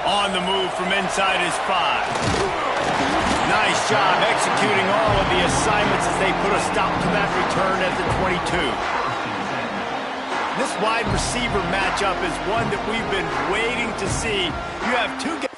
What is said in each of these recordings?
On the move from inside his 5. Nice job executing all of the assignments as they put a stop to that return at the 22. This wide receiver matchup is one that we've been waiting to see. You have two guys.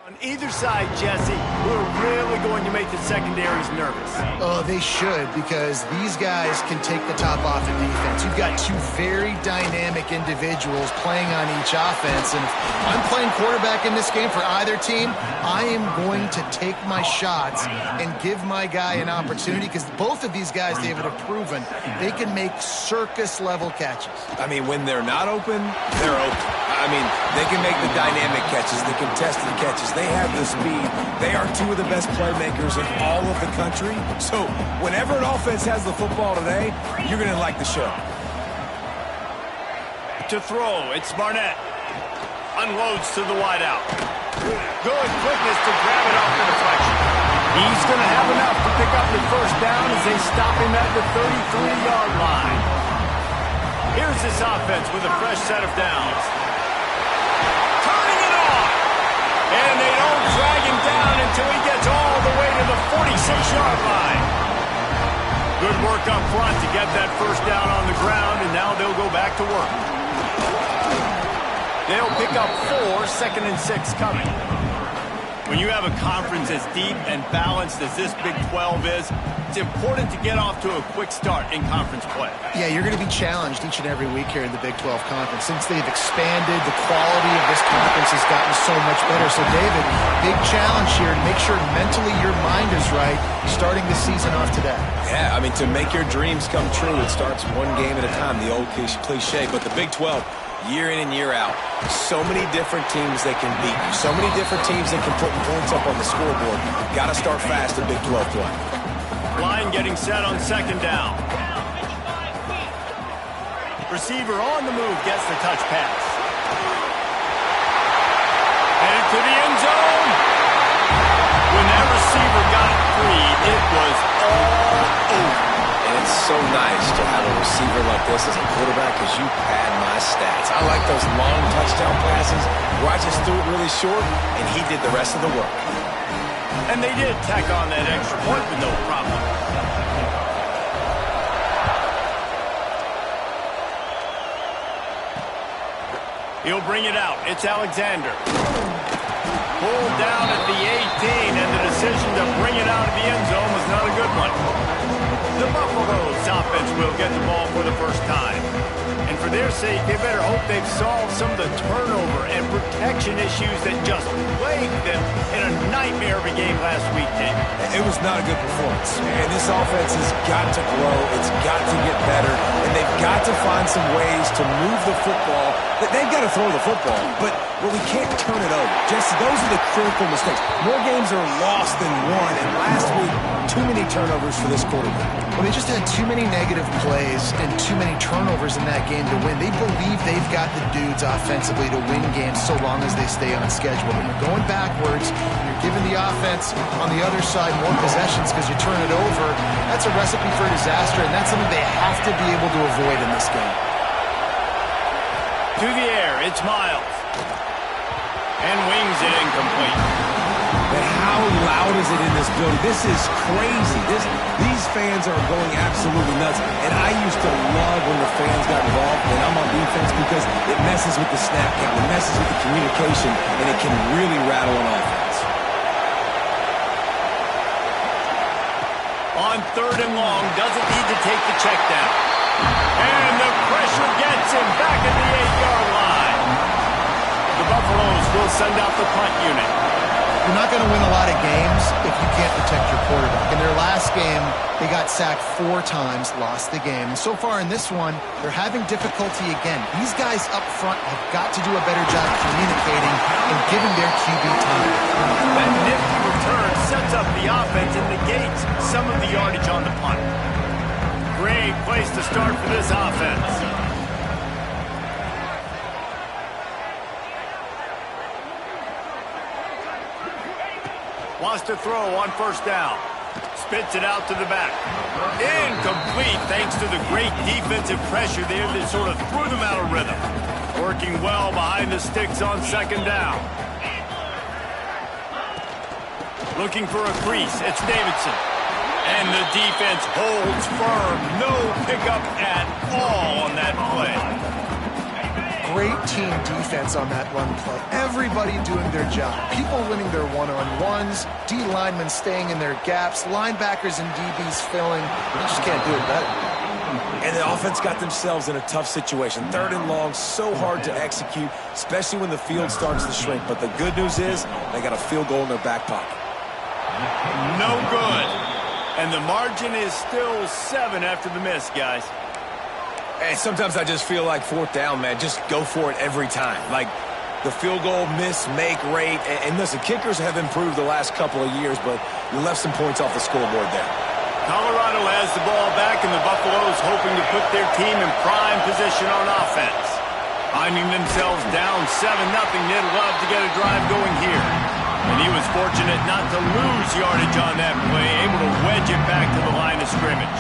On either side, Jesse, we're really going to make the secondaries nervous. Oh, they should, because these guys can take the top off the defense. You've got two very dynamic individuals playing on each offense, and if I'm playing quarterback in this game for either team, I am going to take my shots and give my guy an opportunity, because both of these guys, David, have proven they can make circus-level catches. I mean, when they're not open, they're open. I mean, they can make the dynamic catches, the contested catches. They have the speed. They are two of the best playmakers in all of the country. So whenever an offense has the football today, you're going to like the show. To throw, it's Barnett. Unloads to the wideout. Good quickness to grab it off the deflection. He's going to have enough to pick up the first down as they stop him at the 33-yard line. Here's this offense with a fresh set of downs. And they don't drag him down until he gets all the way to the 46-yard line. Good work up front to get that first down on the ground, and now they'll go back to work. They'll pick up 4, 2nd and 6 coming. When you have a conference as deep and balanced as this Big 12 is, it's important to get off to a quick start in conference play. Yeah, you're going to be challenged each and every week here in the Big 12 Conference. Since they've expanded, the quality of this conference has gotten so much better. So, David, big challenge here to make sure mentally your mind is right starting the season off today. Yeah, I mean, to make your dreams come true, it starts one game at a time, the old cliche. But the Big 12, year in and year out, so many different teams that can beat you, so many different teams that can put points up on the scoreboard. Got to start fast in Big 12 play. Line getting set on 2nd down. Receiver on the move gets the touch pass. Headed to the end zone. When that receiver got it free, it was all over. And it's so nice to have a receiver like this as a quarterback, because you pad my stats. I like those long touchdown passes where I just threw it really short, and he did the rest of the work. And they did tack on that extra point with no problem. He'll bring it out. It's Alexander. Pulled down at the 18, and the decision to bring it out of the end zone was not a good one. The Buffalo's offense will get the ball for the first time. And for their sake, they better hope they've solved some of the turnover and protection issues that just plagued them in a nightmare of a game last week, Dave. It was not a good performance. And this offense has got to grow. It's got to get better. And they've got to find some ways to move the football. They've got to throw the football, but we can't turn it over. Just those are the critical mistakes. More games are lost than won. And last week, too many turnovers for this quarterback. Well, they just had too many negative plays and too many turnovers in that game to win. They believe they've got the dudes offensively to win games so long as they stay on schedule. When you're going backwards, you're giving the offense on the other side more possessions because you turn it over, that's a recipe for disaster, and that's something they have to be able to avoid in this game. To the air, it's Miles. And wings it incomplete. But how loud is it in this building? This is crazy. These fans are going absolutely nuts. And I used to love when the fans got involved, and I'm on defense because it messes with the snap count, it messes with the communication, and it can really rattle an offense. On 3rd and long, doesn't need to take the check down. And the pressure gets him back at the 8-yard line. The Buffaloes will send out the punt unit. You're not going to win a lot of games if you can't protect your quarterback. In their last game, they got sacked 4 times, lost the game. And so far in this one, they're having difficulty again. These guys up front have got to do a better job communicating and giving their QB time. That nifty return sets up the offense and negates some of the yardage on the punt. Great place to start for this offense. Wants to throw on 1st down. Spits it out to the back. Incomplete thanks to the great defensive pressure there that sort of threw them out of rhythm. Working well behind the sticks on 2nd down. Looking for a crease. It's Davidson. And the defense holds firm. No pickup at all on that play. Great team defense on that run play. Everybody doing their job. People winning their one-on-ones, D linemen staying in their gaps, linebackers and DBs filling. You just can't do it better. And the offense got themselves in a tough situation. 3rd and long, so hard to execute, especially when the field starts to shrink. But the good news is they got a field goal in their back pocket. No good. And the margin is still 7 after the miss, guys. Hey, sometimes I just feel like 4th down, man. Just go for it every time. Like the field goal miss-make rate. And listen, kickers have improved the last couple of years, but you left some points off the scoreboard there. Colorado has the ball back, and the Buffaloes hoping to put their team in prime position on offense. Finding themselves down 7-0, they'd love to get a drive going here. And he was fortunate not to lose yardage on that play, able to wedge it back to the line of scrimmage.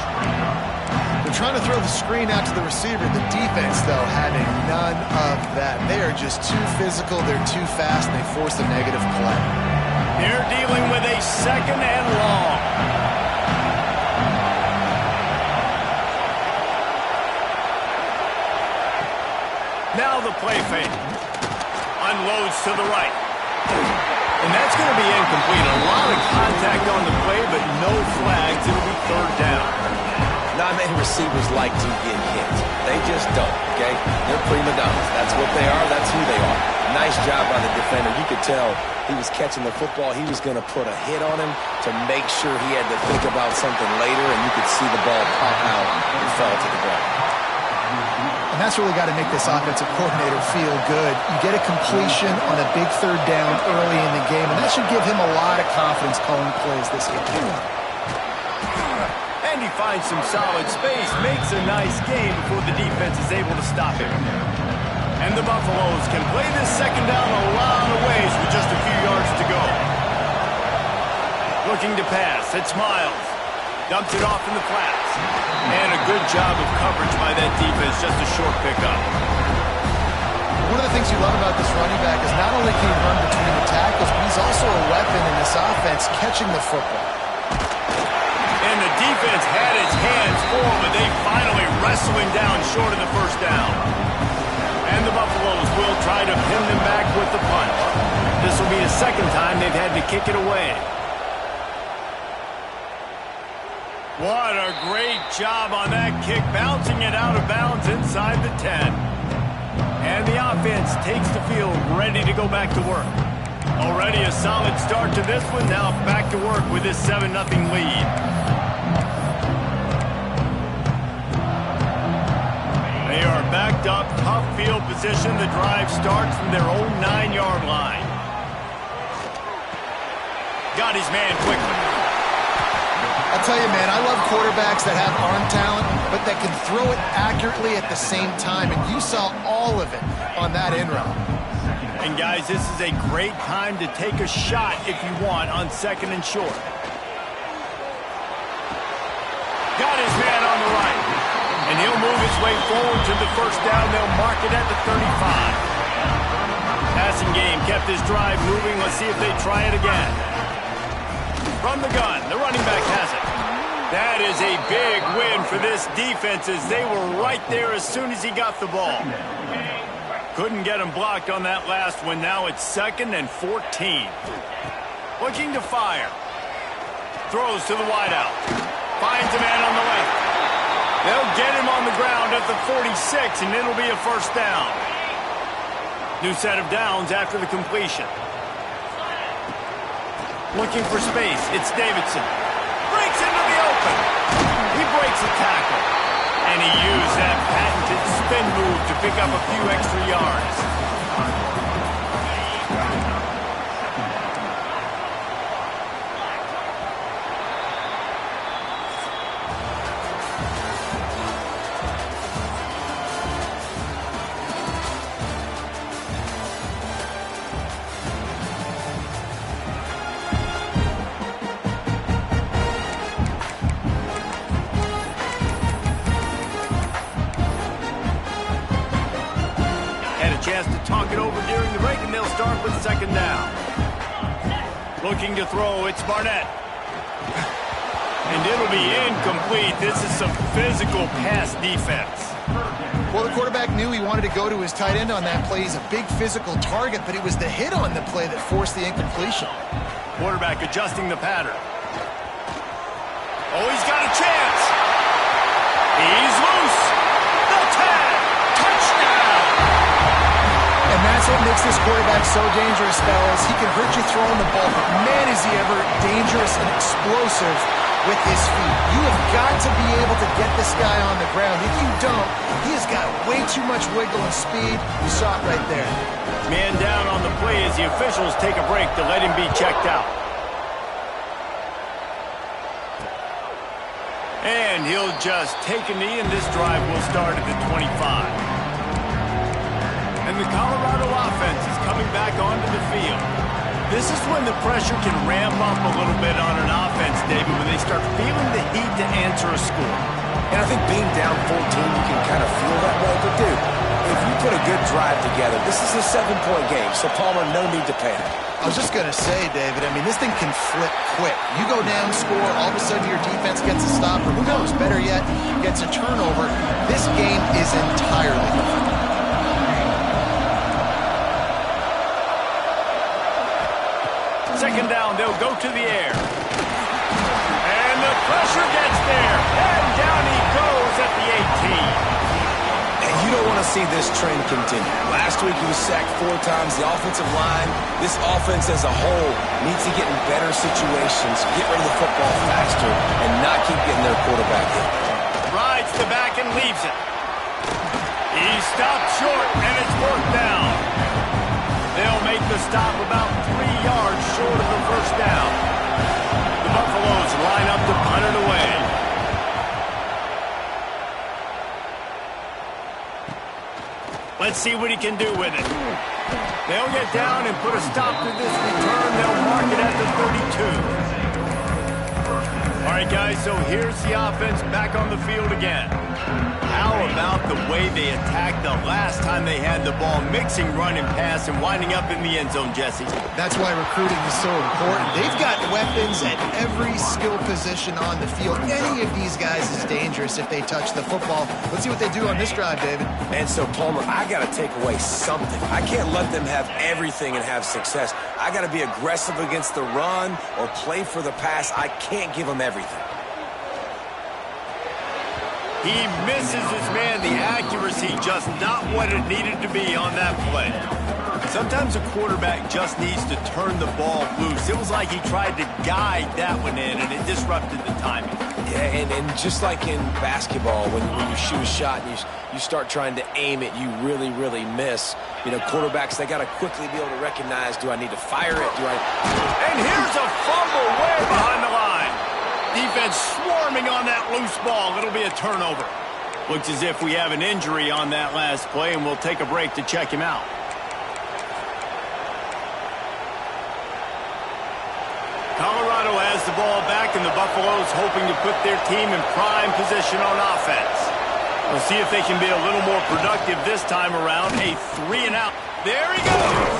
They're trying to throw the screen out to the receiver. The defense, though, having none of that. They are just too physical, they're too fast, and they force a negative play. They're dealing with a 2nd and long. Now the play fake. Unloads to the right. And that's going to be incomplete. A lot of contact on the play, but no flags. It'll be 3rd down. Not many receivers like to get hit. They just don't, okay? They're prima donnas. That's what they are. That's who they are. Nice job by the defender. You could tell he was catching the football. He was going to put a hit on him to make sure he had to think about something later, and you could see the ball pop out and fall to the ground. And that's really got to make this offensive coordinator feel good. You get a completion on a big 3rd down early in the game, and that should give him a lot of confidence calling plays this game. And he finds some solid space, makes a nice game before the defense is able to stop him. And the Buffaloes can play this 2nd down a lot of ways with just a few yards to go. Looking to pass, it's Miles. Dumps it off in the flats. And a good job of coverage by that defense, just a short pickup. One of the things you love about this running back is not only can he run between the tackles, but he's also a weapon in this offense catching the football. And the defense had its hands full, but they finally wrestle him down short of the 1st down. And the Buffaloes will try to pin them back with the punt. This will be the second time they've had to kick it away. What a great job on that kick, bouncing it out of bounds inside the 10. And the offense takes the field, ready to go back to work. Already a solid start to this one. Now back to work with this 7-0 lead. They are backed up, tough field position. The drive starts from their own 9-yard line. Got his man quickly. I'll tell you, man, I love quarterbacks that have arm talent, but that can throw it accurately at the same time, and you saw all of it on that in route. And, guys, this is a great time to take a shot if you want on 2nd and short. Got his man on the right. And he'll move his way forward to the first down. They'll mark it at the 35. Passing game kept this drive moving. Let's see if they try it again. From the gun, the running back has it. That is a big win for this defense as they were right there as soon as he got the ball. Couldn't get him blocked on that last one. Now it's 2nd and 14. Looking to fire. Throws to the wideout. Finds a man on the left. They'll get him on the ground at the 46, and it'll be a first down. New set of downs after the completion. Looking for space. It's Davidson. Breaks into the open. He breaks a tackle. And he used that patented spin move to pick up a few extra yards. Chance to talk it over during the break, and they'll start with 2nd down. Looking to throw, it's Barnett. And it'll be incomplete. This is some physical pass defense. Well, the quarterback knew he wanted to go to his tight end on that play. He's a big physical target, but it was the hit on the play that forced the incompletion. Quarterback adjusting the pattern. Oh, he's got a chance. He's loose. The tag. Touchdown. And that's what makes this quarterback so dangerous, fellas. He can hurt you throwing the ball, but man, is he ever dangerous and explosive with his feet. You have got to be able to get this guy on the ground. If you don't, he has got way too much wiggle and speed. You saw it right there. Man down on the play as the officials take a break to let him be checked out. And he'll just take a knee, and this drive will start at the 25. And the Colorado offense is coming back onto the field. This is when the pressure can ramp up a little bit on an offense, David, when they start feeling the heat to answer a score. And I think being down 14, you can kind of feel that way. But, dude, if you put a good drive together, this is a 7-point game, so Palmer, no need to panic. I was just going to say, David, I mean, this thing can flip quick. You go down, score, all of a sudden your defense gets a stop, or who knows, better yet, gets a turnover. This game is entirely different. Second down, they'll go to the air. And the pressure gets there. And down he goes at the 18. And you don't want to see this trend continue. Last week he was sacked 4 times. The offensive line, this offense as a whole, needs to get in better situations, get rid of the football faster, and not keep getting their quarterback hit. Rides the back and leaves it. He stopped short, and it's worked down. They'll make the stop about 3 yards short of the first down. The Buffaloes line up to punt it away. Let's see what he can do with it. They'll get down and put a stop to this return. They'll mark it at the 32. All right, guys, so here's the offense back on the field again. How about the way they attacked the last time they had the ball, mixing run and pass and winding up in the end zone, Jesse. That's why recruiting is so important. They've got weapons at every skill position on the field. Any of these guys is dangerous if they touch the football. Let's see what they do on this drive, David. And so, Palmer, I got to take away something. I can't let them have everything and have success. I got to be aggressive against the run or play for the pass. I can't give them everything. He misses his man. The accuracy just not what it needed to be on that play. Sometimes a quarterback just needs to turn the ball loose. It was like he tried to guide that one in, and it disrupted the timing. Yeah, and just like in basketball, when you shoot a shot and you start trying to aim it, you really, really miss. You know, quarterbacks, they got to quickly be able to recognize, do I need to fire it? And here's a fumble way behind the line. Defense swarming on that loose ball. It'll be a turnover. Looks as if we have an injury on that last play, and we'll take a break to check him out. Colorado has the ball back, and the Buffaloes hoping to put their team in prime position on offense. We'll see if they can be a little more productive this time around. A 3-and-out. There he goes.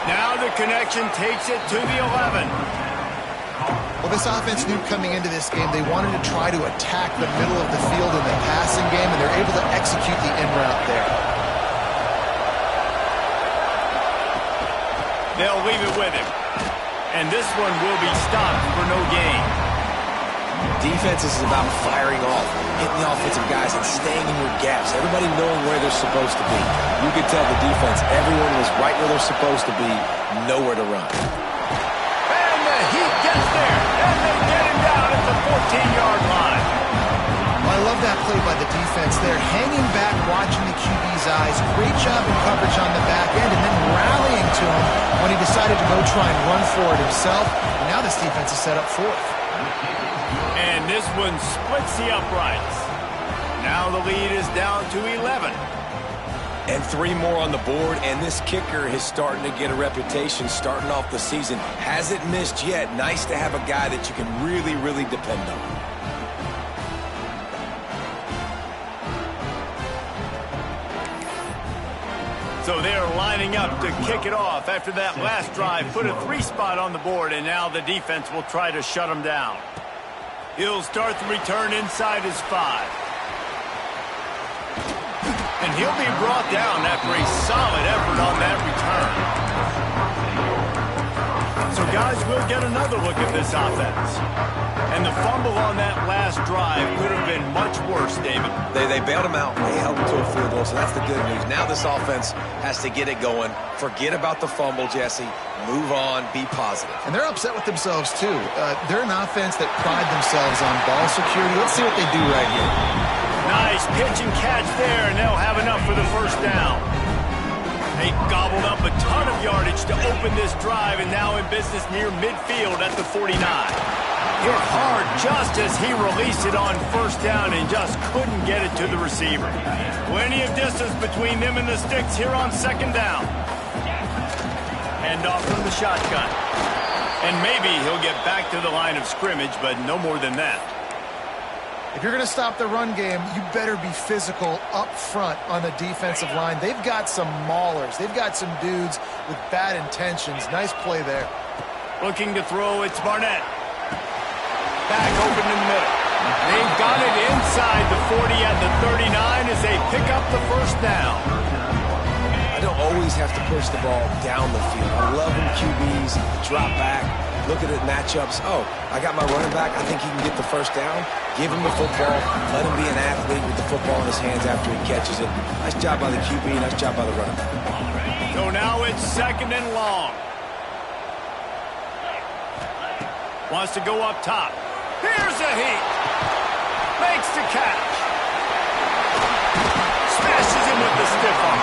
Now the connection takes it to the 11. Well, this offense knew coming into this game they wanted to try to attack the middle of the field in the passing game, and they're able to execute the in route there. They'll leave it with him. And this one will be stopped for no gain. Defense is about firing off, hitting the offensive guys, and staying in your gaps. Everybody knowing where they're supposed to be. You could tell the defense, everyone was right where they're supposed to be, nowhere to run. And the Heat gets there, and they get him down at the 14-yard line. I love that play by the defense there, hanging back, watching the QB's eyes. Great job in coverage on the back end, and then rallying to him when he decided to go try and run for it himself. And now this defense is set up fourth. And this one splits the uprights. Now the lead is down to 11. And 3 more on the board, and this kicker is starting to get a reputation starting off the season. Hasn't missed yet. Nice to have a guy that you can really, really depend on. So they're lining up to kick it off after that last drive. Put a 3 spot on the board, and now the defense will try to shut him down. He'll start the return inside his 5. And he'll be brought down after a solid effort on that return. So, guys, we'll get another look at this offense. And the fumble on that last drive could have been much worse, David. They bailed him out. They held him to a field goal, so that's the good news. Now this offense has to get it going. Forget about the fumble, Jesse. Move on. Be positive. And they're upset with themselves, too. They're an offense that pride themselves on ball security. Let's see what they do right here. Nice pitch and catch there, and they'll have enough for the first down. They gobbled up a ton of yardage to open this drive, and now in business near midfield at the 49. Hit hard just as he released it on first down and just couldn't get it to the receiver. Plenty of distance between them and the sticks here on second down. Hand off from the shotgun. And maybe he'll get back to the line of scrimmage, but no more than that. If you're going to stop the run game, you better be physical up front on the defensive line. They've got some maulers. They've got some dudes with bad intentions. Nice play there. Looking to throw, it's Barnett. Back open in the middle. They've got it inside the 40 at the 39 as they pick up the first down. I don't always have to push the ball down the field. I love when QBs drop back, look at the matchups. Oh, I got my running back. I think he can get the first down. Give him the football. Let him be an athlete with the football in his hands after he catches it. Nice job by the QB. Nice job by the running back. So now it's second and long. Wants to go up top. Here's a Heat. Makes the catch. Smashes him with the stiff arm.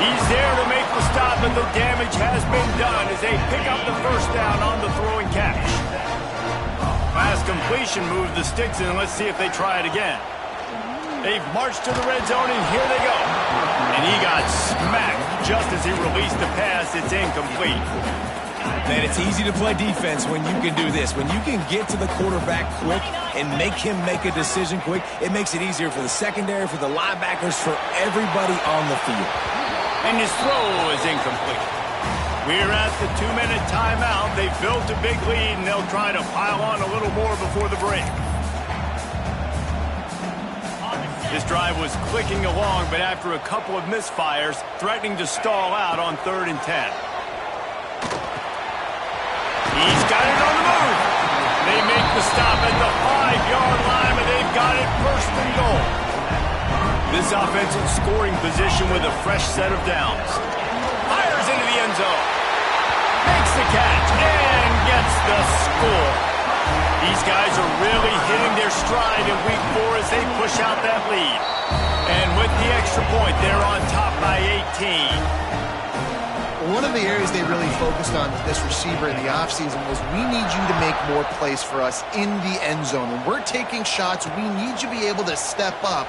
He's there to make the stop, but the damage has been done as they pick up the first down on the throw and catch. Last completion moved the sticks, and let's see if they try it again. They've marched to the red zone, and here they go. And he got smacked just as he released the pass. It's incomplete. Man, it's easy to play defense when you can do this. When you can get to the quarterback quick and make him make a decision quick, it makes it easier for the secondary, for the linebackers, for everybody on the field. And his throw is incomplete. We're at the 2-minute timeout. They've built a big lead, and they'll try to pile on a little more before the break. This drive was clicking along, but after a couple of misfires, threatening to stall out on 3rd and 10. He's got it on the move. They make the stop at the 5-yard line, but they've got it 1st and goal. This offense in scoring position with a fresh set of downs. Fires into the end zone. Makes the catch and gets the score. These guys are really hitting their stride in week 4 as they push out that lead. And with the extra point, they're on top by 18. One of the areas they really focused on with this receiver in the offseason was we need you to make more plays for us in the end zone. When we're taking shots, we need you to be able to step up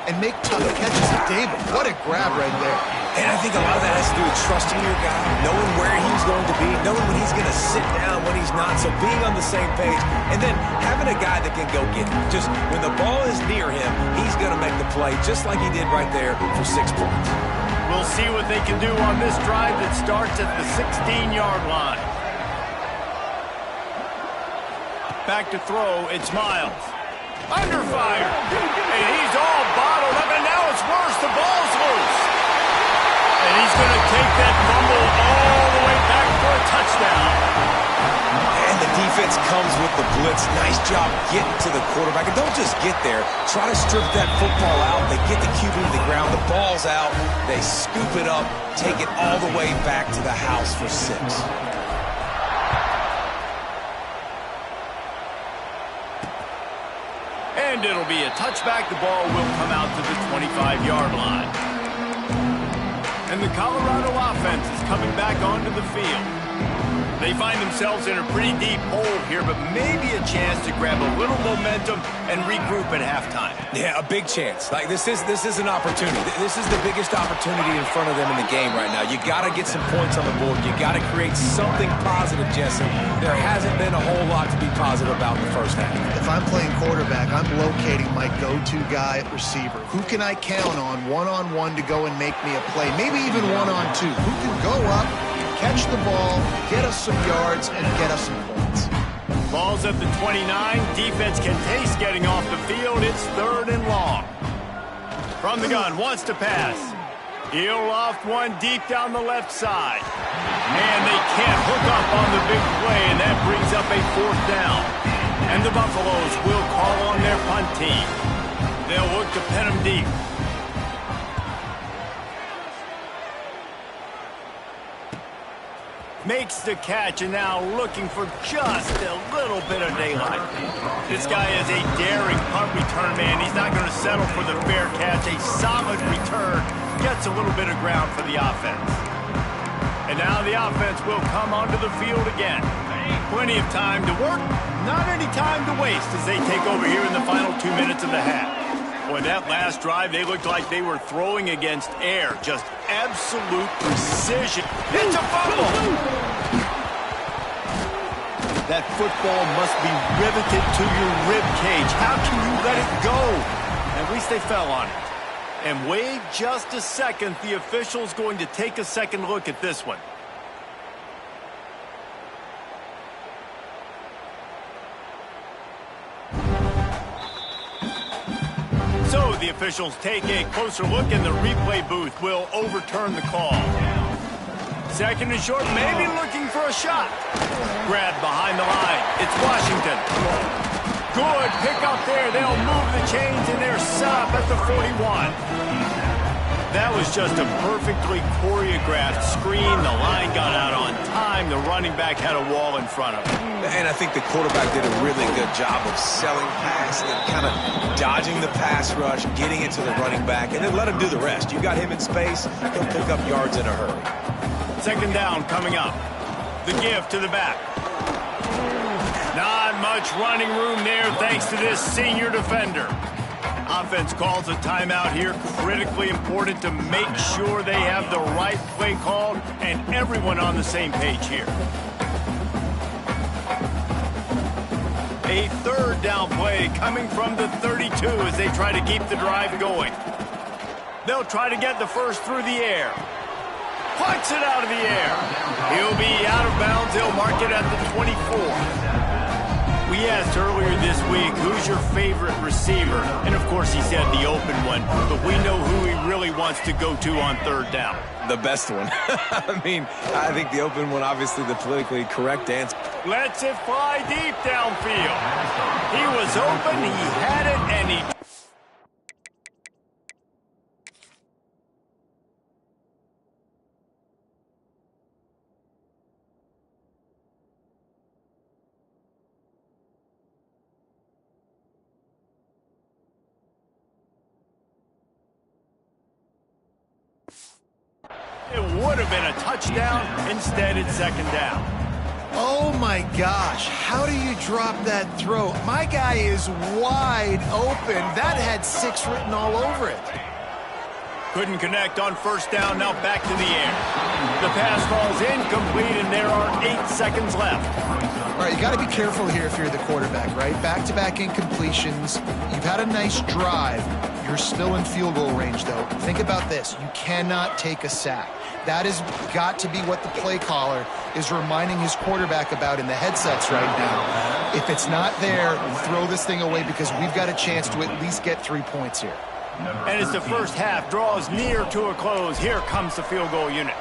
and make tough catches at David. What a grab right there. And I think a lot of that has to do with trusting your guy, knowing where he's going to be, knowing when he's going to sit down, when he's not, so being on the same page, and then having a guy that can go get it. Just when the ball is near him, he's going to make the play just like he did right there for 6 points. We'll see what they can do on this drive that starts at the 16-yard line. Back to throw, it's Miles. Under fire. And he's all bottled up, and now it's worse. The ball's loose. And he's going to take that fumble all the way back for a touchdown. And the defense comes with the blitz. Nice job getting to the quarterback. And don't just get there. Try to strip that football out. They get the QB to the ground. The ball's out. They scoop it up, take it all the way back to the house for 6. And it'll be a touchback. The ball will come out to the 25-yard line. And the Colorado offense is coming back onto the field. They find themselves in a pretty deep hole here, but maybe a chance to grab a little momentum and regroup at halftime. Yeah, a big chance. Like this is an opportunity. This is the biggest opportunity in front of them in the game right now. You got to get some points on the board. You got to create something positive, Jesse. There hasn't been a whole lot to be positive about in the first half. If I'm playing quarterback, I'm locating my go-to guy at receiver. Who can I count on one-on-one to go and make me a play? Maybe even one-on-two. Who can go up, catch the ball, get us some yards, and get us some points. Ball's at the 29. Defense can taste getting off the field. It's 3rd and long. From the gun, wants to pass. He'll loft one deep down the left side. And they can't hook up on the big play, and that brings up a 4th down. And the Buffaloes will call on their punt team. They'll look to pin them deep. Makes the catch, and now looking for just a little bit of daylight. This guy is a daring punt return man. He's not going to settle for the fair catch. A solid return gets a little bit of ground for the offense. And now the offense will come onto the field again. Plenty of time to work, not any time to waste as they take over here in the final 2 minutes of the half. Boy, that last drive, they looked like they were throwing against air. Just absolute precision. It's a fumble. That football must be riveted to your rib cage. How can you let it go? At least they fell on it. And wait just a second. The official's going to take a second look at this one. So the officials take a closer look, and the replay booth will overturn the call. 2nd and short, maybe looking for a shot. Grabbed behind the line. It's Washington. Good pick up there. They'll move the chains, and they're set up at the 41. That was just a perfectly choreographed screen. The line got out on time. The running back had a wall in front of him. And I think the quarterback did a really good job of selling pass and kind of dodging the pass rush, getting it to the running back, and then let him do the rest. You got him in space, he'll pick up yards in a hurry. 2nd down coming up. The give to the back. Not much running room there thanks to this senior defender. Offense calls a timeout here. Critically important to make sure they have the right play called and everyone on the same page here. A third down play coming from the 32 as they try to keep the drive going. They'll try to get the first through the air. Punts it out of the air. He'll be out of bounds. He'll mark it at the 24. We asked earlier this week, who's your favorite receiver? And, of course, he said the open one. But we know who he really wants to go to on third down. The best one. I mean, I think the open one, obviously the politically correct answer. Lets it fly deep downfield. He was open, he had it, and he... It would have been a touchdown. Instead, it's second down. Oh, my gosh. How do you drop that throw? My guy is wide open. That had 6 written all over it. Couldn't connect on first down. Now back to the air. The pass falls incomplete, and there are 8 seconds left. All right, you got to be careful here if you're the quarterback, right? Back-to-back incompletions. You've had a nice drive. You're still in field goal range, though. Think about this. You cannot take a sack. That has got to be what the play caller is reminding his quarterback about in the headsets right now. If it's not there, throw this thing away because we've got a chance to at least get 3 points here. And as the first half draws near to a close, here comes the field goal unit.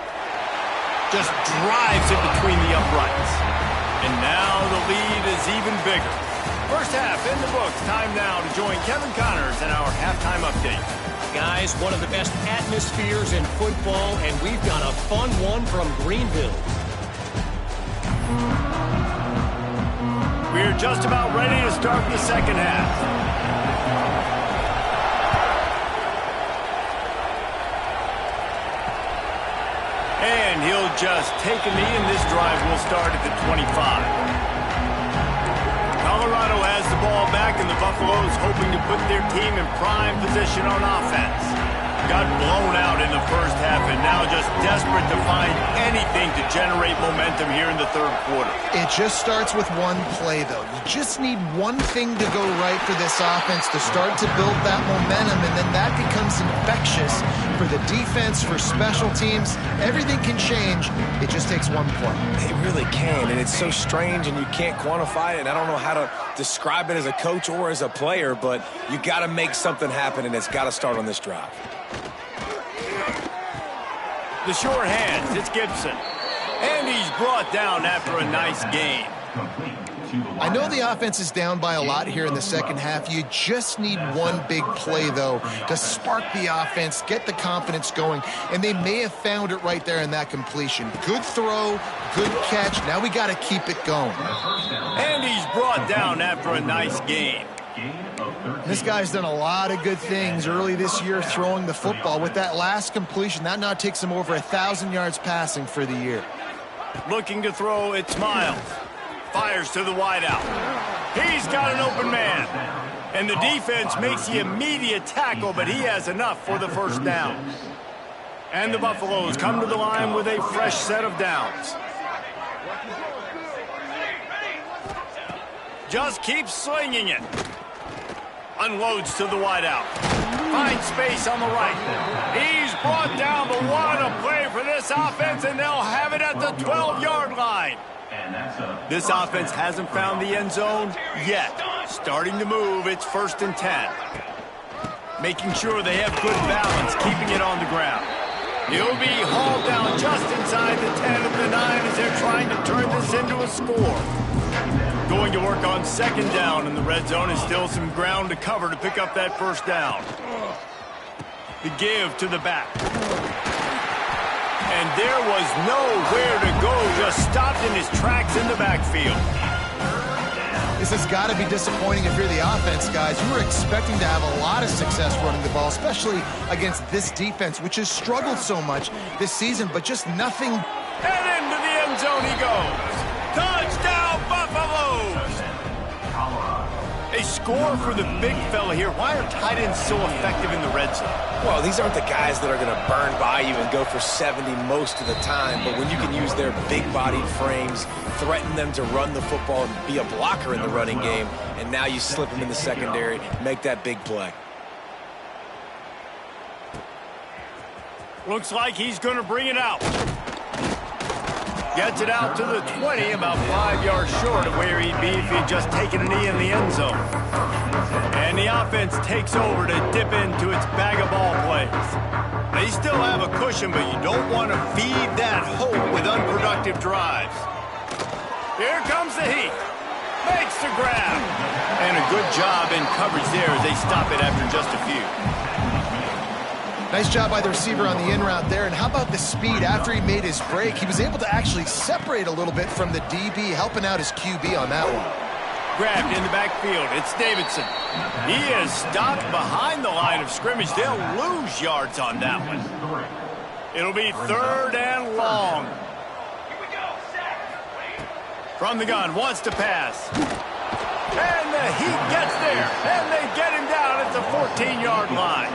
Just drives it between the uprights. And now the lead is even bigger. First half in the books. Time now to join Kevin Connors in our halftime update. Guys, one of the best atmospheres in football, and we've got a fun one from Greenville. We're just about ready to start the second half. And he'll just take a knee, and this drive will start at the 25. Colorado has the ball back, and the Buffaloes hoping to put their team in prime position on offense. Got blown out in the first half, and now just desperate to find anything to generate momentum here in the third quarter. It just starts with one play, though. You just need one thing to go right for this offense to start to build that momentum, and then that becomes infectious for the defense, for special teams. Everything can change. It just takes one play. It really can, and it's so strange, and you can't quantify it, and I don't know how to describe it as a coach or as a player, but you got to make something happen, and it's got to start on this drive. The short hands, it's Gibson. And he's brought down after a nice gain. I know the offense is down by a lot here in the second half. You just need one big play, though, to spark the offense, get the confidence going, and they may have found it right there in that completion. Good throw, good catch. Now we got to keep it going. And he's brought down after a nice gain. This guy's done a lot of good things early this year throwing the football. With that last completion, that now takes him over 1,000 yards passing for the year. Looking to throw, it's Miles. Fires to the wideout. He's got an open man. And the defense makes the immediate tackle, but he has enough for the first down. And the Buffaloes come to the line with a fresh set of downs. Just keeps slinging it. Unloads to the wideout. Finds space on the right. He's brought down, but what a play for this offense, and they'll have it at the 12-yard line. This offense hasn't found the end zone yet. Starting to move, it's 1st and 10. Making sure they have good balance, keeping it on the ground. He'll be hauled down just inside the 10 of the 9 as they're trying to turn this into a score. Going to work on second down in the red zone, is still some ground to cover to pick up that first down. The give to the back. And there was nowhere to go, just stopped in his tracks in the backfield. This has got to be disappointing if you're the offense, guys. You were expecting to have a lot of success running the ball, especially against this defense, which has struggled so much this season, but just nothing. And into the end zone he goes. Touchdown, Buffaloes! They score for the big fella here. Why are tight ends so effective in the red zone? Well, these aren't the guys that are going to burn by you and go for 70 most of the time, but when you can use their big-bodied frames, threaten them to run the football and be a blocker in the running game, and now you slip them in the secondary, make that big play. Looks like he's going to bring it out. Gets it out to the 20, about 5 yards short of where he'd be if he'd just taken a knee in the end zone. And the offense takes over to dip into its bag of ball plays. They still have a cushion, but you don't want to feed that hope with unproductive drives. Here comes the heat. Makes the grab. And a good job in coverage there as they stop it after just a few. Nice job by the receiver on the in route there. And how about the speed? After he made his break, he was able to actually separate a little bit from the DB, helping out his QB on that one. Grabbed in the backfield. It's Davidson. He is stopped behind the line of scrimmage. They'll lose yards on that one. It'll be 3rd and long. From the gun, wants to pass. And the Heat gets there. And they get him down at the 14-yard line.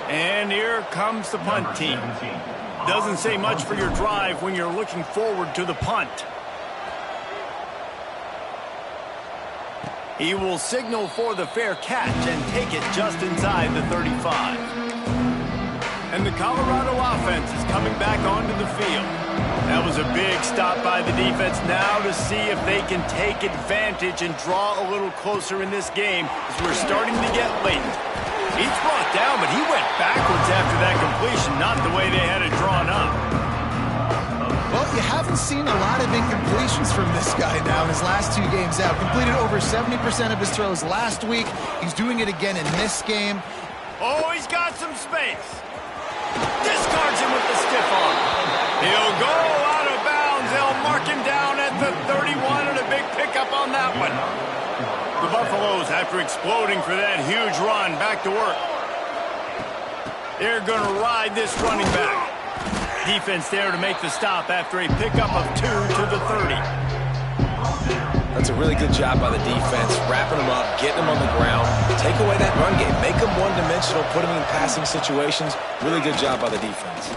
And here comes the punt team. Doesn't say much for your drive when you're looking forward to the punt. He will signal for the fair catch and take it just inside the 35. And the Colorado offense is coming back onto the field. That was a big stop by the defense. Now to see if they can take advantage and draw a little closer in this game as we're starting to get late. He's brought down, but he went backwards after that completion, not the way they had it drawn up. Well, you haven't seen a lot of incompletions from this guy now in his last 2 games out. Completed over 70% of his throws last week. He's doing it again in this game. Oh, he's got some space. Discards him with the stiff arm. He'll go out of bounds. They'll mark him down at the 31 and a big pickup on that one. The Buffaloes, after exploding for that huge run, back to work. They're going to ride this running back. Defense there to make the stop after a pickup of 2 to the 30. That's a really good job by the defense, wrapping them up, getting them on the ground, take away that run game, make them one-dimensional, put them in passing situations. Really good job by the defense.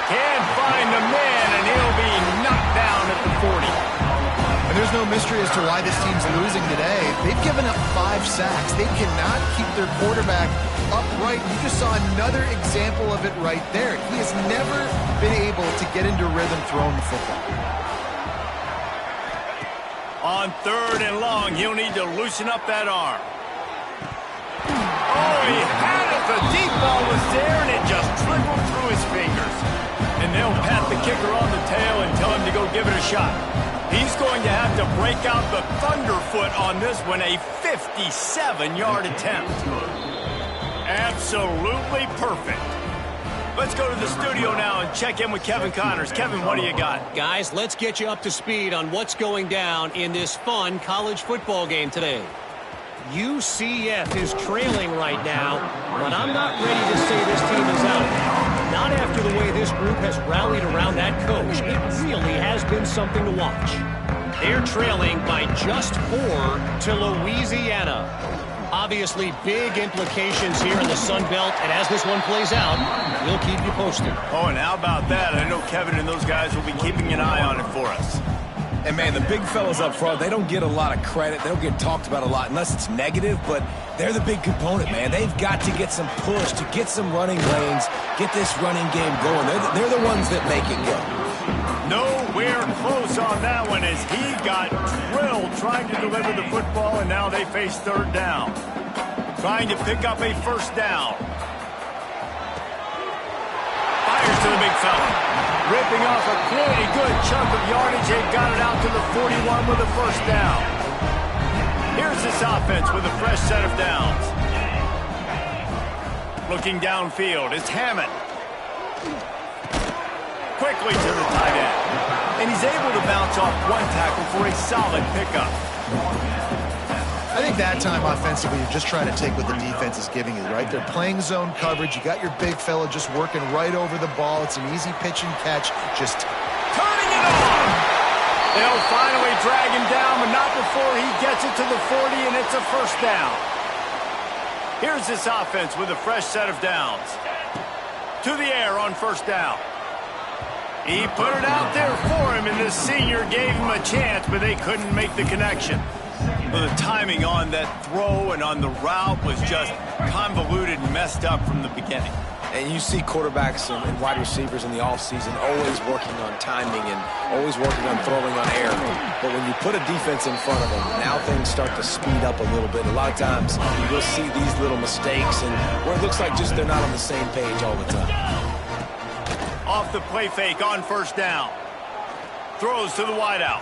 Can't find the man, and he'll be knocked down at the 40. And there's no mystery as to why this team's losing today. They've given up 5 sacks. They cannot keep their quarterback upright. You just saw another example of it right there. He has never been able to get into rhythm throwing the football. On 3rd and long, he'll need to loosen up that arm. Oh, he had it. The deep ball was there, and it just trickled through his fingers. And they'll pat the kicker on the tail and tell him to go give it a shot. He's going to have to break out the thunderfoot on this one, a 57-yard attempt. Absolutely perfect. Let's go to the studio now and check in with Kevin Connors. Kevin, what do you got? Guys, let's get you up to speed on what's going down in this fun college football game today. UCF is trailing right now, but I'm not ready to say this team is out. Not after the way this group has rallied around that coach. It really has been something to watch. They're trailing by just 4 to Louisiana. Obviously, big implications here in the Sun Belt, and as this one plays out, we'll keep you posted. Oh, and how about that? I know Kevin and those guys will be keeping an eye on it for us. And, man, the big fellas up front, they don't get a lot of credit. They don't get talked about a lot unless it's negative, but they're the big component, man. They've got to get some push, to get some running lanes, get this running game going. They're the ones that make it go. Nowhere close on that one as he got drilled trying to deliver the football, and now they face 3rd down. Trying to pick up a 1st down. Fires to the big fella. Ripping off a pretty good chunk of yardage. They got it out to the 41 with a 1st down. Here's this offense with a fresh set of downs. Looking downfield, it's Hammond. Quickly to the tight end. And he's able to bounce off one tackle for a solid pickup. I think that time offensively, you're just trying to take what the defense is giving you, right? They're playing zone coverage. You got your big fella just working right over the ball. It's an easy pitch and catch. Just turning it on. They'll finally drag him down, but not before he gets it to the 40, and it's a first down. Here's this offense with a fresh set of downs. To the air on first down. He put it out there for him, and the senior gave him a chance, but they couldn't make the connection. Well, the timing on that throw and on the route was just convoluted and messed up from the beginning. And you see quarterbacks and wide receivers in the offseason always working on timing and always working on throwing on air. But when you put a defense in front of them, now things start to speed up a little bit. A lot of times you'll see these little mistakes and where it looks like just they're not on the same page all the time. Off the play fake on first down. Throws to the wideout.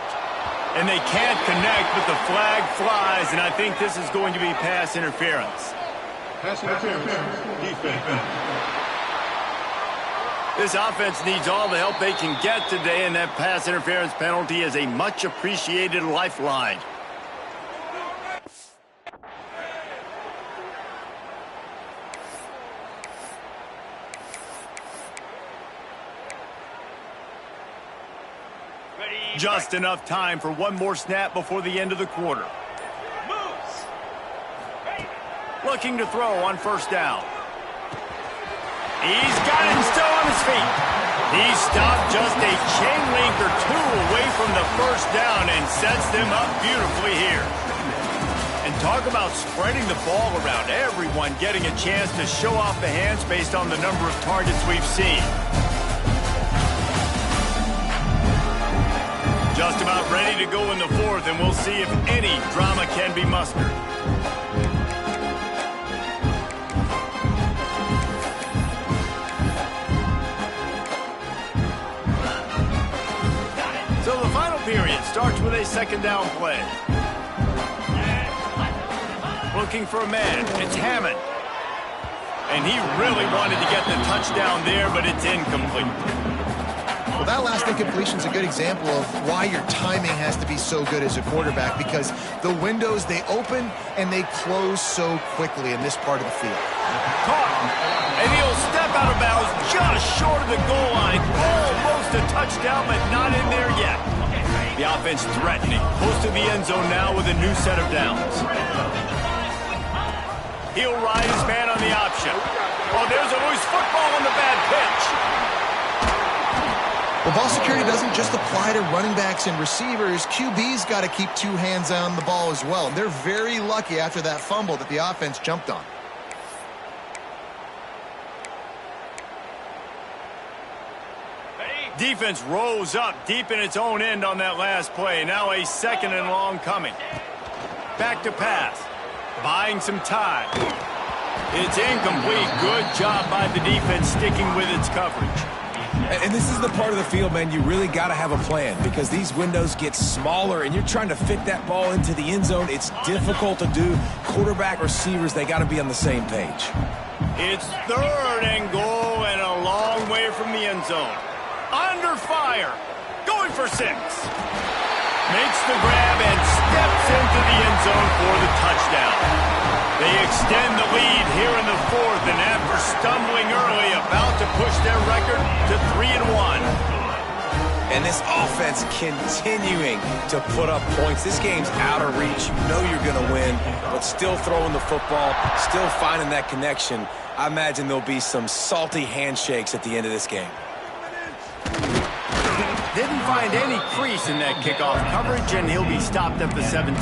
And they can't connect, but the flag flies, and I think this is going to be pass interference. Pass interference. Defense. This offense needs all the help they can get today, and that pass interference penalty is a much-appreciated lifeline. Just enough time for one more snap before the end of the quarter. Looking to throw on first down. He's got him still on his feet. He stopped just a chain link or two away from the first down and sets them up beautifully here. And talk about spreading the ball around. Everyone getting a chance to show off the hands based on the number of targets we've seen. Just about ready to go in the fourth, and we'll see if any drama can be mustered. So the final period starts with a second down play. Looking for a man, it's Hammond. And he really wanted to get the touchdown there, but it's incomplete. Well, that last incompletion is a good example of why your timing has to be so good as a quarterback, because the windows, they open and they close so quickly in this part of the field. Caught. And he'll step out of bounds just short of the goal line. Almost a touchdown, but not in there yet. The offense threatening. Close to the end zone now with a new set of downs. He'll ride his man on the option. Oh, there's a loose football on the bad pitch. Well, ball security doesn't just apply to running backs and receivers. QB's got to keep two hands on the ball as well. They're very lucky after that fumble that the offense jumped on. Defense rose up deep in its own end on that last play. Now a second and long coming. Back to pass. Buying some time. It's incomplete. Good job by the defense sticking with its coverage. And this is the part of the field, man, you really got to have a plan because these windows get smaller and you're trying to fit that ball into the end zone. It's difficult to do. Quarterback, receivers, they got to be on the same page. It's third and goal and a long way from the end zone. Under fire. Going for 6. Makes the grab and steps into the end zone for the touchdown. They extend the lead here in the fourth, and after stumbling early, about to push their record to 3-1. And this offense continuing to put up points. This game's out of reach. You know you're going to win, but still throwing the football, still finding that connection. I imagine there'll be some salty handshakes at the end of this game. Didn't find any crease in that kickoff coverage, and he'll be stopped at the 17.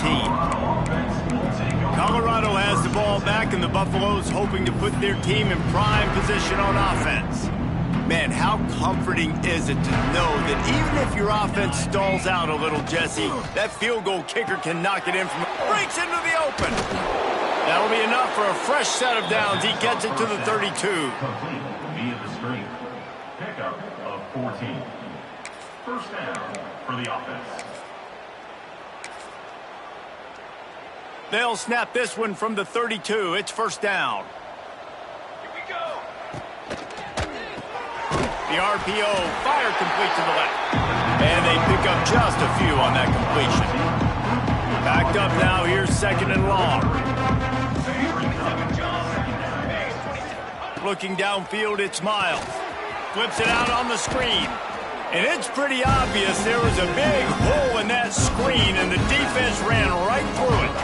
Colorado has the ball back, and the Buffaloes hoping to put their team in prime position on offense. Man, how comforting is it to know that even if your offense stalls out a little, Jesse, that field goal kicker can knock it in from breaks into the open. That'll be enough for a fresh set of downs. He gets it to the 32. Complete via the screen. Pickup of 14. First down for the offense. They'll snap this one from the 32. It's first down. Here we go. The RPO fired complete to the left. And they pick up just a few on that completion. Backed up now. Here's second and long. Looking downfield, it's Miles. Flips it out on the screen. And it's pretty obvious there was a big hole in that screen, and the defense ran right through it.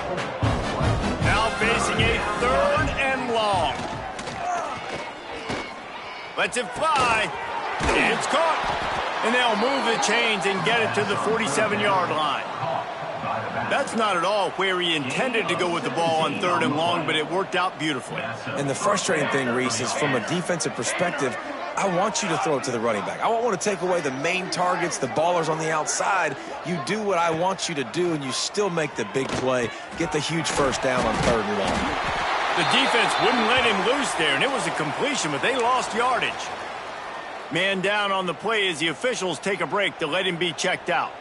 Now facing a 3rd and long. Lets it fly. It's caught. And they'll move the chains and get it to the 47-yard line. That's not at all where he intended to go with the ball on 3rd and long, but it worked out beautifully. And the frustrating thing, Reese, is from a defensive perspective, I want you to throw it to the running back. I don't want to take away the main targets, the ballers on the outside. You do what I want you to do, and you still make the big play, get the huge first down on 3rd and long. The defense wouldn't let him loose there, and it was a completion, but they lost yardage. Man down on the play as the officials take a break to let him be checked out.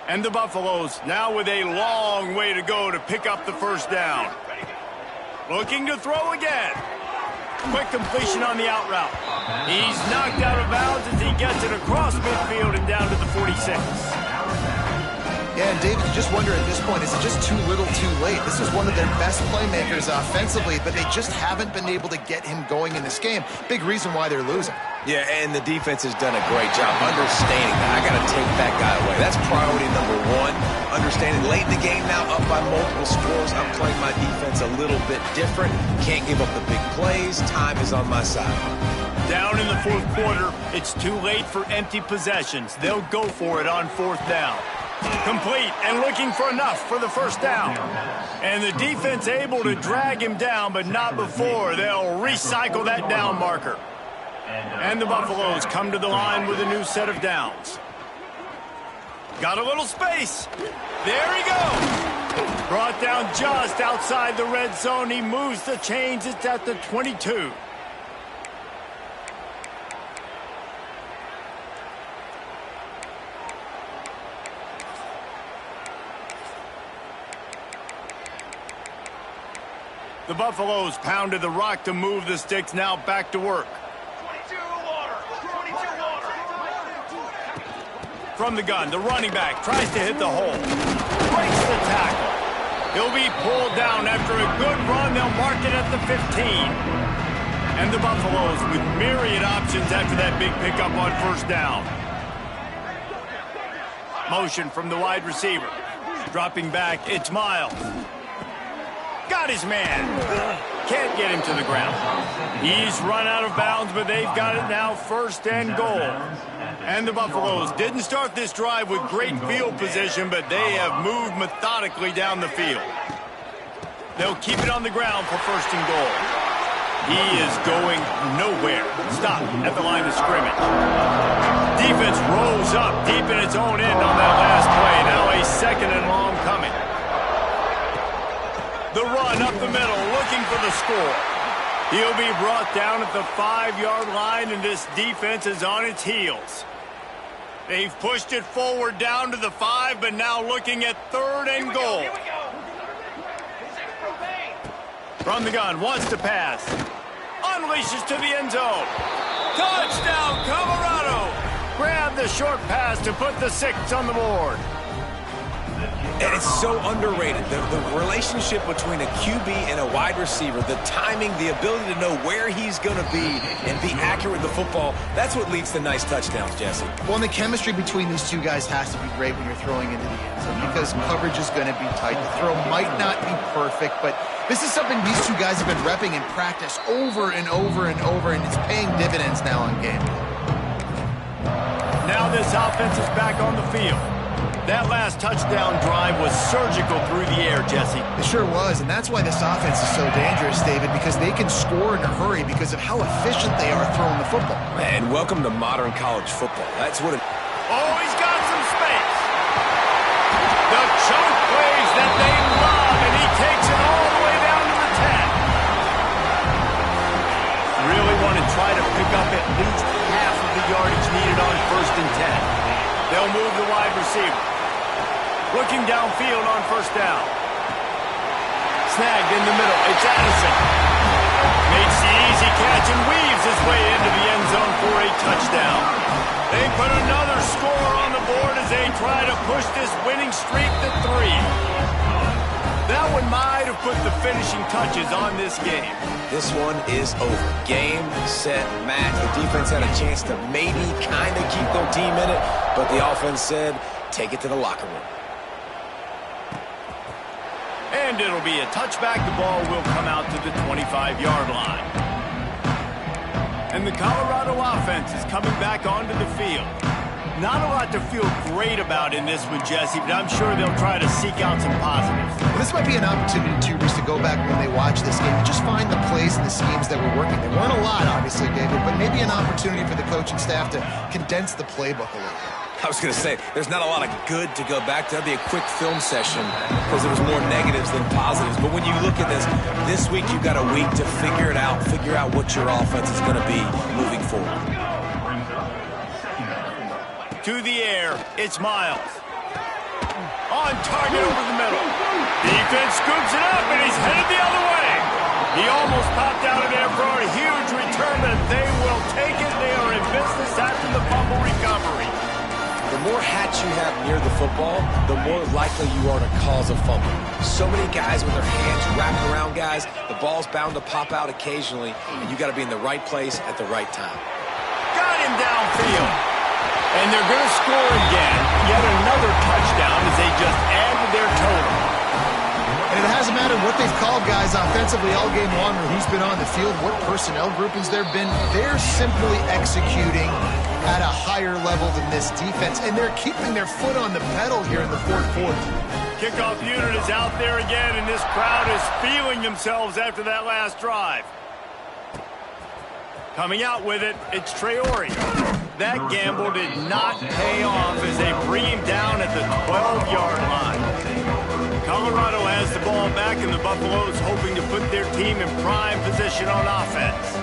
And the Buffaloes now with a long way to go to pick up the first down. Looking to throw again. Quick completion on the out route. He's knocked out of bounds as he gets it across midfield and down to the 46. Yeah, and David, you just wonder at this point, is it just too little too late? This is one of their best playmakers offensively, but they just haven't been able to get him going in this game. Big reason why they're losing. Yeah, and the defense has done a great job understanding that. I got to take that guy away. That's priority number 1. Understanding late in the game now, up by multiple scores. I'm playing my defense a little bit different. Can't give up the big plays. Time is on my side. Down in the 4th quarter, it's too late for empty possessions. They'll go for it on 4th down. Complete and looking for enough for the first down. And the defense able to drag him down, but not before. They'll recycle that down marker. And the Buffaloes come to the line with a new set of downs. Got a little space. There he goes. Brought down just outside the red zone. He moves the chains. It's at the 22. The Buffaloes pounded the rock to move the sticks, now back to work. From the gun, the running back tries to hit the hole. Breaks the tackle. He'll be pulled down after a good run. They'll mark it at the 15. And the Buffaloes with myriad options after that big pickup on first down. Motion from the wide receiver. Dropping back, it's Miles. Got his man. Can't get him to the ground. He's run out of bounds, but they've got it now 1st and goal. And the Buffaloes didn't start this drive with great field position, but they have moved methodically down the field. They'll keep it on the ground for 1st and goal. He is going nowhere. Stop at the line of scrimmage. Defense rose up deep in its own end on that last play. Now a 2nd and long coming. The run up the middle, looking for the score. He'll be brought down at the 5-yard line, and this defense is on its heels. They've pushed it forward down to the 5, but now looking at 3rd and goal. From the gun, wants to pass. Unleashes to the end zone. Touchdown, Colorado! Grab the short pass to put the 6 on the board. And it's so underrated. The relationship between a QB and a wide receiver, the timing, the ability to know where he's going to be and be accurate with the football, that's what leads to nice touchdowns, Jesse. Well, and the chemistry between these two guys has to be great when you're throwing into the end zone because coverage is going to be tight. The throw might not be perfect, but this is something these two guys have been repping in practice over and over and over, and it's paying dividends now on game day. Now this offense is back on the field. That last touchdown drive was surgical through the air, Jesse. It sure was, and that's why this offense is so dangerous, David, because they can score in a hurry because of how efficient they are throwing the football. And welcome to modern college football. That's what it... Oh, he's got some space. The choke plays that they love, and he takes it all the way down to the 10. Really want to try to pick up at least half of the yardage needed on 1st and 10. They'll move the wide receiver. Looking downfield on 1st down. Snagged in the middle. It's Addison. Makes the easy catch and weaves his way into the end zone for a touchdown. They put another score on the board as they try to push this winning streak to 3. That one might have put the finishing touches on this game. This one is over. Game, set, match. The defense had a chance to maybe kind of keep their team in it, but the offense said, take it to the locker room. And it'll be a touchback. The ball will come out to the 25-yard line. And the Colorado offense is coming back onto the field. Not a lot to feel great about in this one, Jesse, but I'm sure they'll try to seek out some positives. Well, this might be an opportunity, too, Reese, to go back when they watch this game and just find the plays and the schemes that were working. There weren't a lot, obviously, David, but maybe an opportunity for the coaching staff to condense the playbook a little bit. I was going to say, there's not a lot of good to go back to. That'd be a quick film session because there was more negatives than positives. But when you look at this week you've got a week to figure it out, figure out what your offense is going to be moving forward. To the air, it's Miles. On target over the middle. Defense scoops it up, and he's headed the other way. He almost popped out of there for a huge return, but they will take it. They are in business after the fumble recovery. The more hats you have near the football, the more likely you are to cause a fumble. So many guys with their hands wrapped around guys, the ball's bound to pop out occasionally, and you got to be in the right place at the right time. Got him downfield. And they're going to score again. Yet another touchdown as they just add to their total. And it hasn't mattered what they've called guys offensively all game long or who's been on the field, what personnel groupings there have been. They're simply executing at a higher level than this defense, and they're keeping their foot on the pedal here in the fourth quarter. Kickoff unit is out there again, and this crowd is feeling themselves after that last drive. Coming out with it, it's Traore. That gamble did not pay off as they bring him down at the 12-yard line. Colorado has the ball back, and the Buffaloes hoping to put their team in prime position on offense.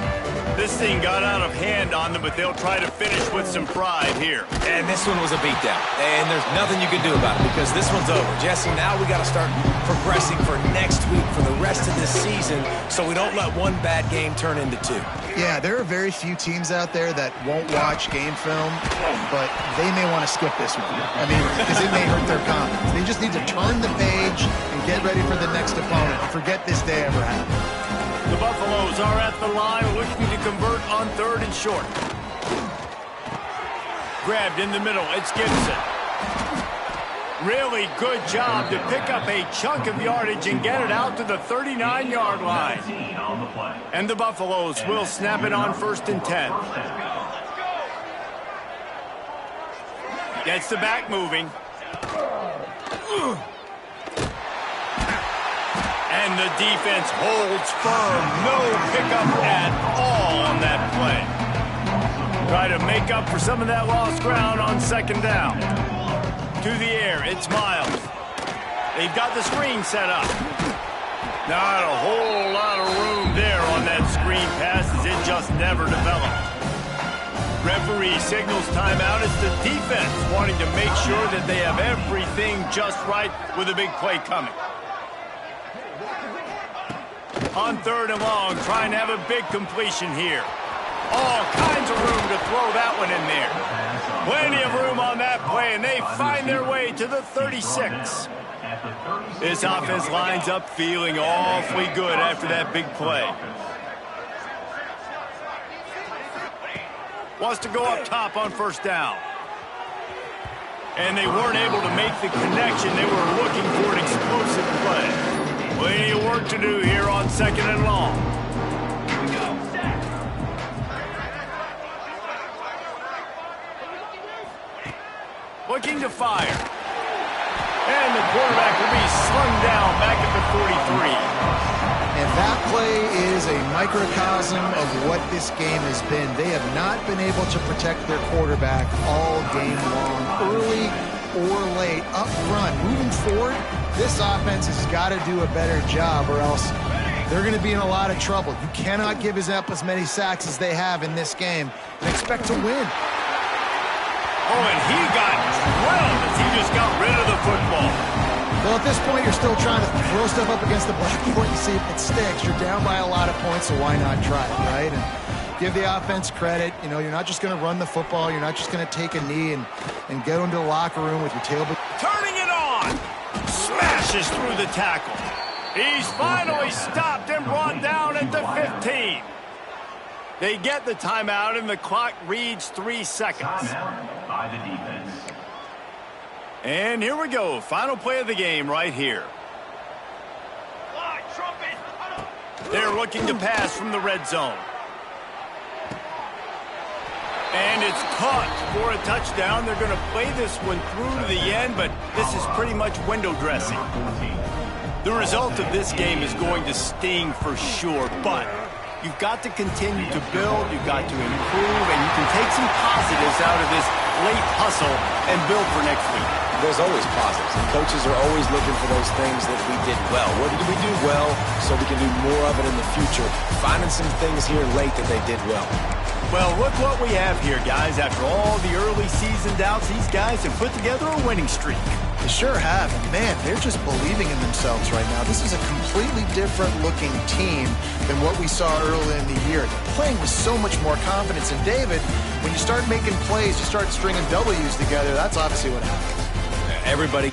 This thing got out of hand on them, but they'll try to finish with some pride here. And this one was a beatdown. And there's nothing you can do about it because this one's over. Jesse, now we got to start progressing for next week, for the rest of this season, so we don't let one bad game turn into two. Yeah, there are very few teams out there that won't watch game film, but they may want to skip this one. I mean, because it may hurt their confidence. They just need to turn the page and get ready for the next opponent. Forget this day ever happened. The Buffaloes are at the line looking to convert on 3rd and short. Grabbed in the middle, it's Gibson. Really good job to pick up a chunk of yardage and get it out to the 39-yard line. And the Buffaloes will snap it on 1st and 10. Gets the back moving. And the defense holds firm. No pickup at all on that play. Try to make up for some of that lost ground on 2nd down. To the air, it's Miles. They've got the screen set up. Not a whole lot of room there on that screen pass as it just never developed. Referee signals timeout. It's the defense wanting to make sure that they have everything just right with a big play coming. On 3rd and long, trying to have a big completion here. All kinds of room to throw that one in there. Plenty of room on that play, and they find their way to the 36. This offense lines up feeling awfully good after that big play. Wants to go up top on 1st down. And they weren't able to make the connection. They were looking for an explosive play. Plenty of work to do here on 2nd and long. Looking to fire. And the quarterback will be slung down back at the 43. And that play is a microcosm of what this game has been. They have not been able to protect their quarterback all game long, early or late, up front. Moving forward, this offense has got to do a better job or else they're going to be in a lot of trouble. You cannot give up as many sacks as they have in this game and expect to win. Oh, and he got drilled as he just got rid of the football. Well, at this point, you're still trying to throw stuff up against the blackboard and see if it sticks. You're down by a lot of points, so why not try it, right? And give the offense credit. You know, you're not just going to run the football. You're not just going to take a knee and go into the locker room with your tail. Turning it on. Smashes through the tackle. He's finally stopped and brought down at the 15. They get the timeout, and the clock reads 3 seconds. Timeout by the defense. And here we go. Final play of the game right here. They're looking to pass from the red zone. And it's caught for a touchdown. They're going to play this one through to the end, but this is pretty much window dressing. The result of this game is going to sting for sure, but you've got to continue to build, you've got to improve, and you can take some positives out of this late hustle and build for next week. There's always positives. And coaches are always looking for those things that we did well. What did we do well so we can do more of it in the future? Finding some things here late that they did well. Well, look what we have here, guys. After all the early season doubts, these guys have put together a winning streak. They sure have, and man, they're just believing in themselves right now. This is a completely different looking team than what we saw early in the year. They're playing with so much more confidence. And David, when you start making plays, you start stringing W's together, that's obviously what happens. Everybody